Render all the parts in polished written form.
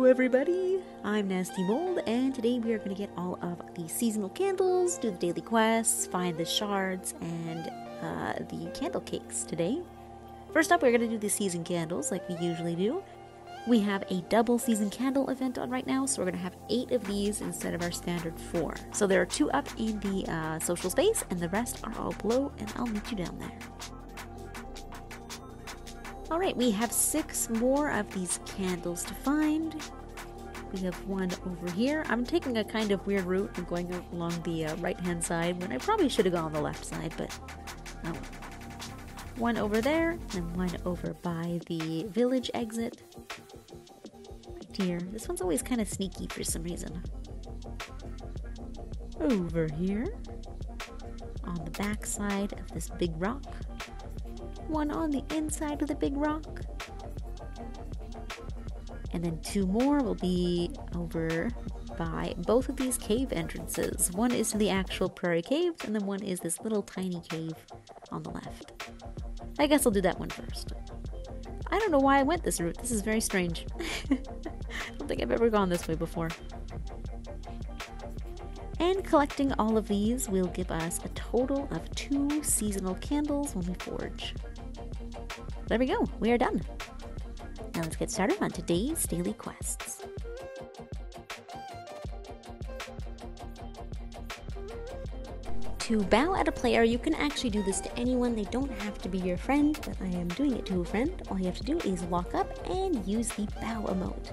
Hello everybody, I'm nastymold, and today we are going to get all of the seasonal candles, do the daily quests, find the shards, and the candle cakes today. First up, we're going to do the season candles like we usually do. We have a double season candle event on right now, so we're going to have 8 of these instead of our standard 4. So there are 2 up in the social space, and the rest are all below, and I'll meet you down there. Alright, we have 6 more of these candles to find. We have one over here. I'm taking a kind of weird route and going along the right hand side when I probably should have gone on the left side, but oh. One over there, and one over by the village exit. Right here. This one's always kind of sneaky for some reason. Over here, on the back side of this big rock. One on the inside of the big rock. And then 2 more will be over by both of these cave entrances. One is to the actual Prairie caves, and then one is this little tiny cave on the left. I guess I'll do that one first. I don't know why I went this route. This is very strange. I don't think I've ever gone this way before. And collecting all of these will give us a total of 2 seasonal candles when we forge. There we go, we are done. Now let's get started on today's daily quests. To bow at a player, you can actually do this to anyone. They don't have to be your friend, but I am doing it to a friend. All you have to do is walk up and use the bow emote.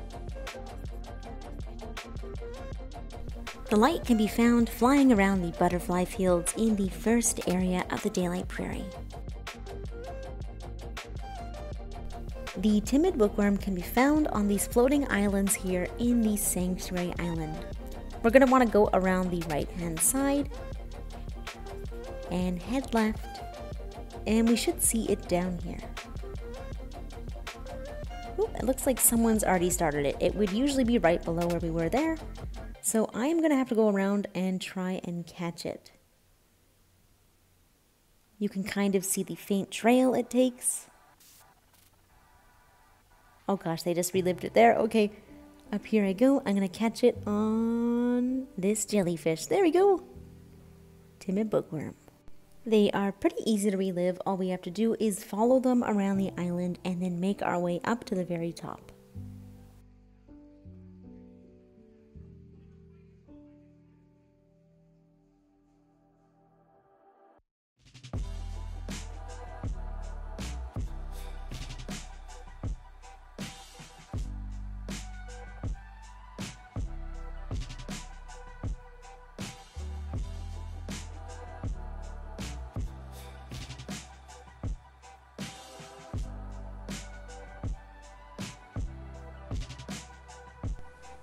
The light can be found flying around the butterfly fields in the first area of the Daylight Prairie. The timid bookworm can be found on these floating islands here in the Sanctuary Island. We're going to want to go around the right hand side and head left, and we should see it down here. Oop, it looks like someone's already started it. It would usually be right below where we were there, so I'm going to have to go around and try and catch it. You can kind of see the faint trail it takes. Oh gosh, they just relived it there. Okay, up here I go. I'm going to catch it on this jellyfish. There we go. Timid bookworm. They are pretty easy to relive. All we have to do is follow them around the island and then make our way up to the very top.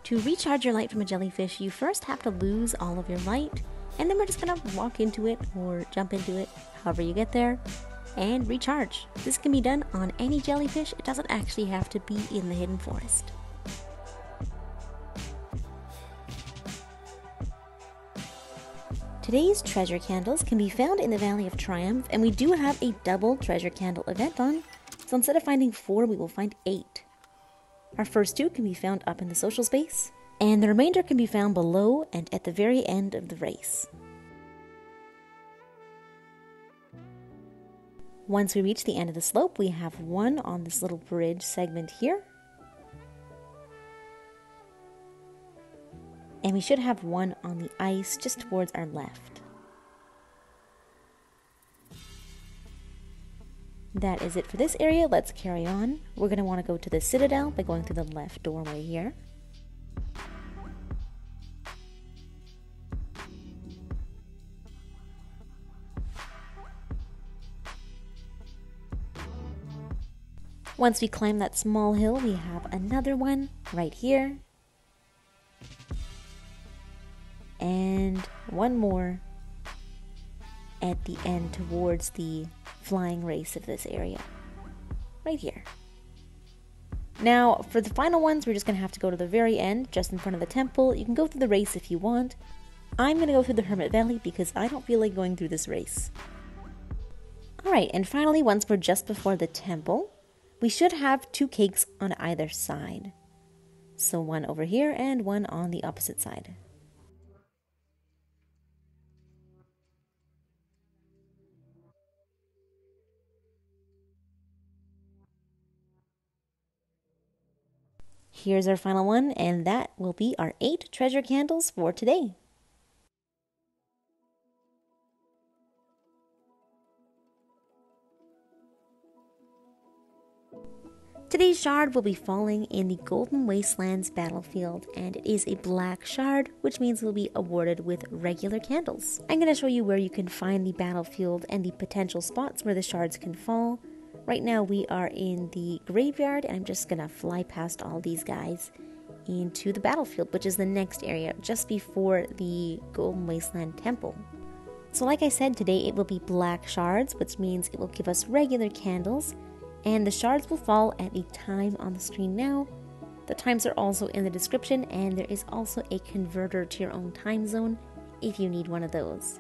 To recharge your light from a jellyfish, you first have to lose all of your light, and then we're just gonna walk into it or jump into it, however you get there, and recharge. This can be done on any jellyfish. It doesn't actually have to be in the hidden forest. Today's treasure candles can be found in the Valley of Triumph, and we do have a double treasure candle event on, so instead of finding 4, we will find 8. Our first 2 can be found up in the social space, and the remainder can be found below and at the very end of the race. Once we reach the end of the slope, we have one on this little bridge segment here. And we should have one on the ice just towards our left. That is it for this area. Let's carry on. We're going to want to go to the Citadel by going through the left doorway here. Once we climb that small hill, we have another one right here. And one more at the end towards the flying race of this area. Right here. Now, for the final ones, we're just going to have to go to the very end, just in front of the temple. You can go through the race if you want. I'm going to go through the Hermit Valley because I don't feel like going through this race. Alright, and finally, once we're just before the temple, we should have 2 cakes on either side. So one over here and one on the opposite side. Here's our final one, and that will be our 8 treasure candles for today. Today's shard will be falling in the Golden Wastelands battlefield, and it is a black shard, which means it will be awarded with regular candles. I'm going to show you where you can find the battlefield and the potential spots where the shards can fall. Right now we are in the graveyard, and I'm just going to fly past all these guys into the battlefield, which is the next area, just before the Golden Wasteland Temple. So like I said, today it will be black shards, which means it will give us regular candles, and the shards will fall at the time on the screen now. The times are also in the description, and there is also a converter to your own time zone if you need one of those.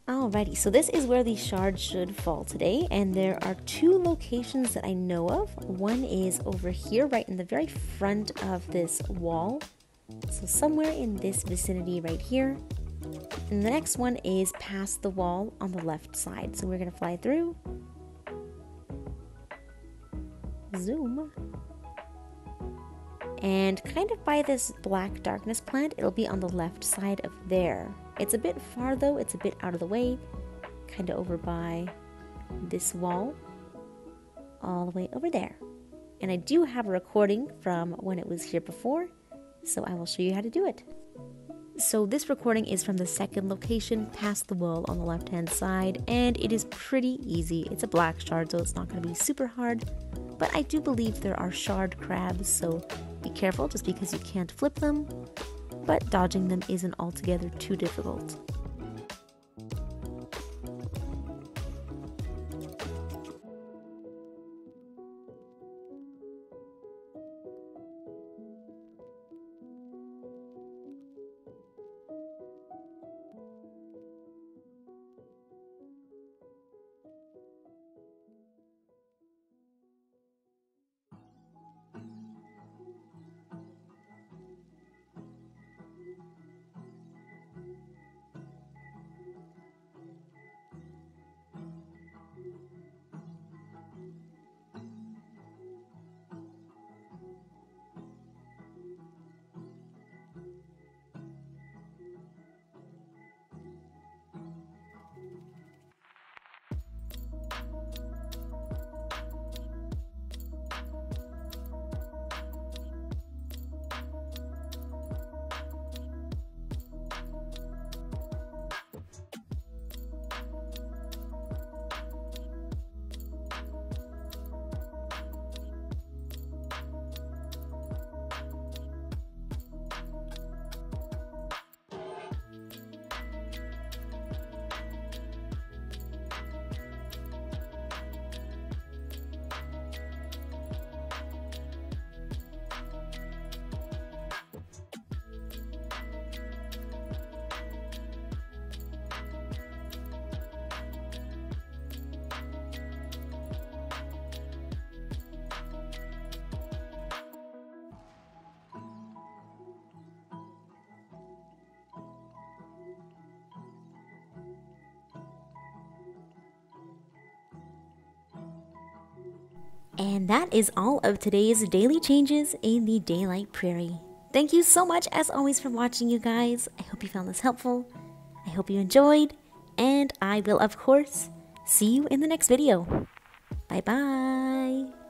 Alrighty, so this is where the shards should fall today, and there are 2 locations that I know of. One is over here, right in the very front of this wall, so somewhere in this vicinity right here. And the next one is past the wall on the left side. So we're going to fly through. Zoom. And kind of by this black darkness plant, it'll be on the left side of there. It's a bit far though, it's a bit out of the way. Kind of over by this wall. All the way over there. And I do have a recording from when it was here before, so I will show you how to do it. So this recording is from the second location past the wall on the left hand side, and it is pretty easy. It's a black shard, so it's not going to be super hard, but I do believe there are shard crabs, so be careful just because you can't flip them, but dodging them isn't altogether too difficult. And that is all of today's daily changes in the Daylight Prairie. Thank you so much as always for watching, you guys. I hope you found this helpful. I hope you enjoyed, and I will of course see you in the next video. Bye bye.